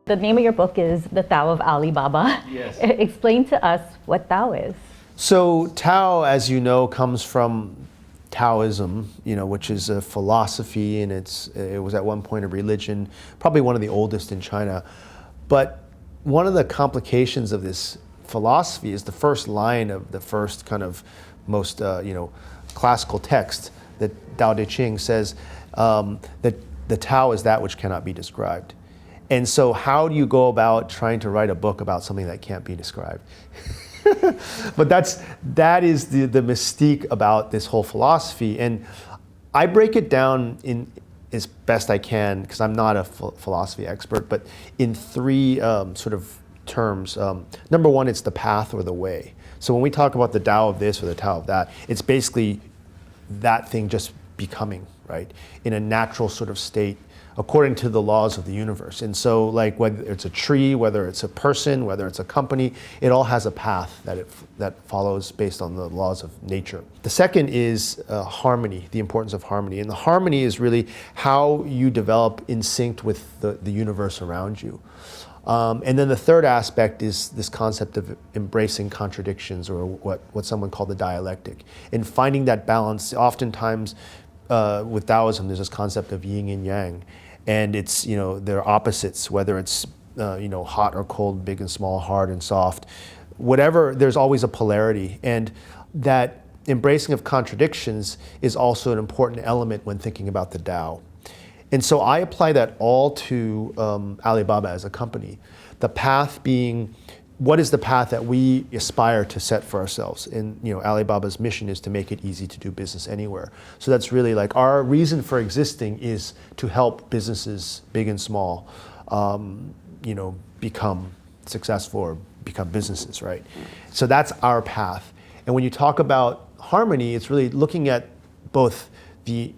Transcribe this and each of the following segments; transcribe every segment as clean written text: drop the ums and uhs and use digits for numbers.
The name of your book is The Tao of Alibaba. Yes. Explain to us what Tao is. So Tao, as you know, comes from Taoism, which is a philosophy, and it was at one point a religion, probably one of the oldest in China. But one of the complications of this philosophy is the first line of the first kind of most classical text, that Tao Te Ching says that the Tao is that which cannot be described. And so how do you go about trying to write a book about something that can't be described? But that is the mystique about this whole philosophy. And I break it down in as best I can, because I'm not a philosophy expert, but in three sort of terms. Number one, it's the path or the way. So when we talk about the Tao of this or the Tao of that, it's basically that thing just becoming, right, in a natural sort of state according to the laws of the universe. And so, like, whether it's a tree, whether it's a person, whether it's a company, it all has a path that follows based on the laws of nature. The second is harmony, the importance of harmony. And the harmony is really how you develop in sync with the universe around you. And then the third aspect is this concept of embracing contradictions, or what someone called the dialectic, and finding that balance. Oftentimes with Taoism, there's this concept of yin and yang, and it's, they're opposites, whether it's hot or cold, big and small, hard and soft, whatever. There's always a polarity, and that embracing of contradictions is also an important element when thinking about the Tao. And so I apply that all to Alibaba as a company. The path being, what is the path that we aspire to set for ourselves? And Alibaba's mission is to make it easy to do business anywhere. So that's really like our reason for existing is to help businesses, big and small, become successful or become businesses, right? So that's our path. And when you talk about harmony, it's really looking at both the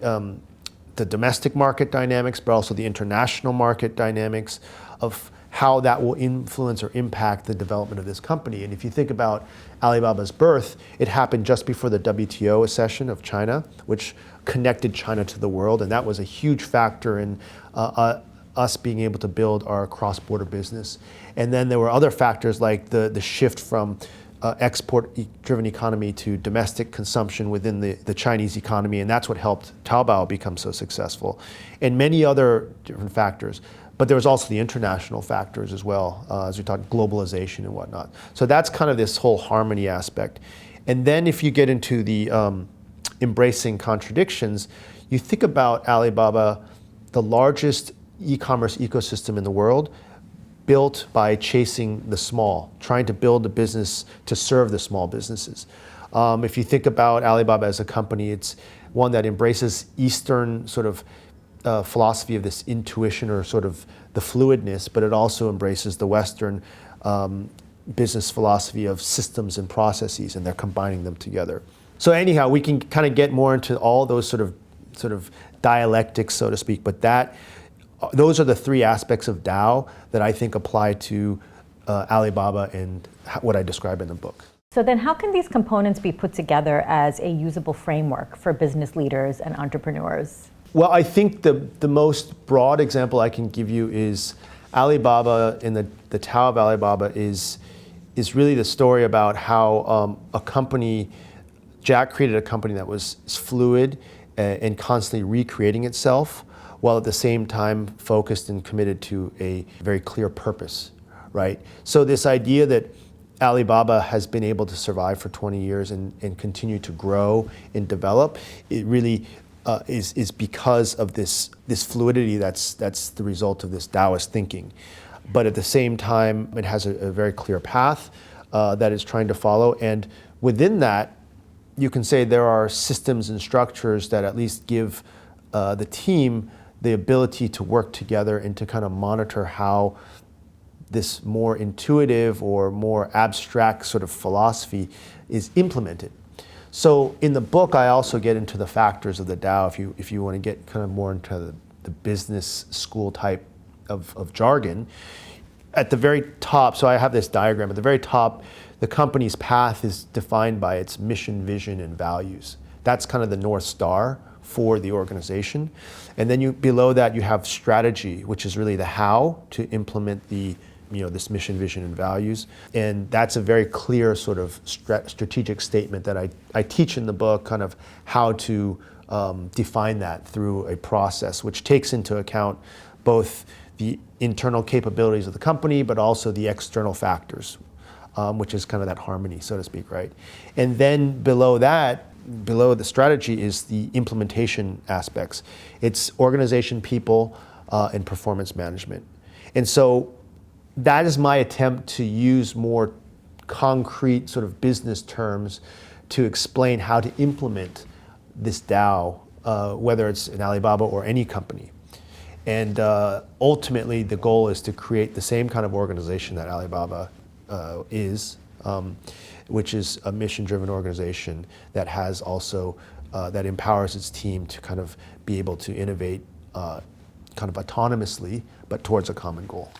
domestic market dynamics, but also the international market dynamics of how that will influence or impact the development of this company. And if you think about Alibaba's birth, it happened just before the WTO accession of China, which connected China to the world, and that was a huge factor in us being able to build our cross-border business. And then there were other factors like the shift from export-driven economy to domestic consumption within the Chinese economy, and that's what helped Taobao become so successful, and many other different factors. But there was also the international factors as well, as we talked globalization and whatnot. So that's kind of this whole harmony aspect. And then if you get into the embracing contradictions, you think about Alibaba, the largest e-commerce ecosystem in the world, built by chasing the small, trying to build a business to serve the small businesses. If you think about Alibaba as a company, it's one that embraces Eastern sort of philosophy of this intuition or sort of the fluidness, but it also embraces the Western business philosophy of systems and processes, and they're combining them together. So anyhow, we can kind of get more into all those sort of dialectics, so to speak, but those are the three aspects of Tao that I think apply to Alibaba and what I describe in the book. So then how can these components be put together as a usable framework for business leaders and entrepreneurs? Well, I think the most broad example I can give you is Alibaba, and the Tao of Alibaba is really the story about how Jack created a company that was fluid and constantly recreating itself, while at the same time focused and committed to a very clear purpose, right? So this idea that Alibaba has been able to survive for 20 years and continue to grow and develop, it really is because of this fluidity that's the result of this Taoist thinking. But at the same time, it has a very clear path that it's trying to follow. And within that, you can say there are systems and structures that at least give the team the ability to work together and to kind of monitor how this more intuitive or more abstract sort of philosophy is implemented. So in the book, I also get into the factors of the Tao, if you want to get kind of more into the business school type of jargon. At the very top, so I have this diagram, at the very top, the company's path is defined by its mission, vision, and values. That's kind of the North Star for the organization. And then below that you have strategy, which is really the how to implement this mission, vision, and values. And that's a very clear sort of strategic statement that I teach in the book, kind of how to define that through a process, which takes into account both the internal capabilities of the company, but also the external factors, which is kind of that harmony, so to speak, right? And then below that, below the strategy is the implementation aspects. It's organization, people, and performance management. And so that is my attempt to use more concrete sort of business terms to explain how to implement this Tao, whether it's in Alibaba or any company. And ultimately, the goal is to create the same kind of organization that Alibaba is, which is a mission-driven organization that has also, that empowers its team to kind of be able to innovate kind of autonomously, but towards a common goal.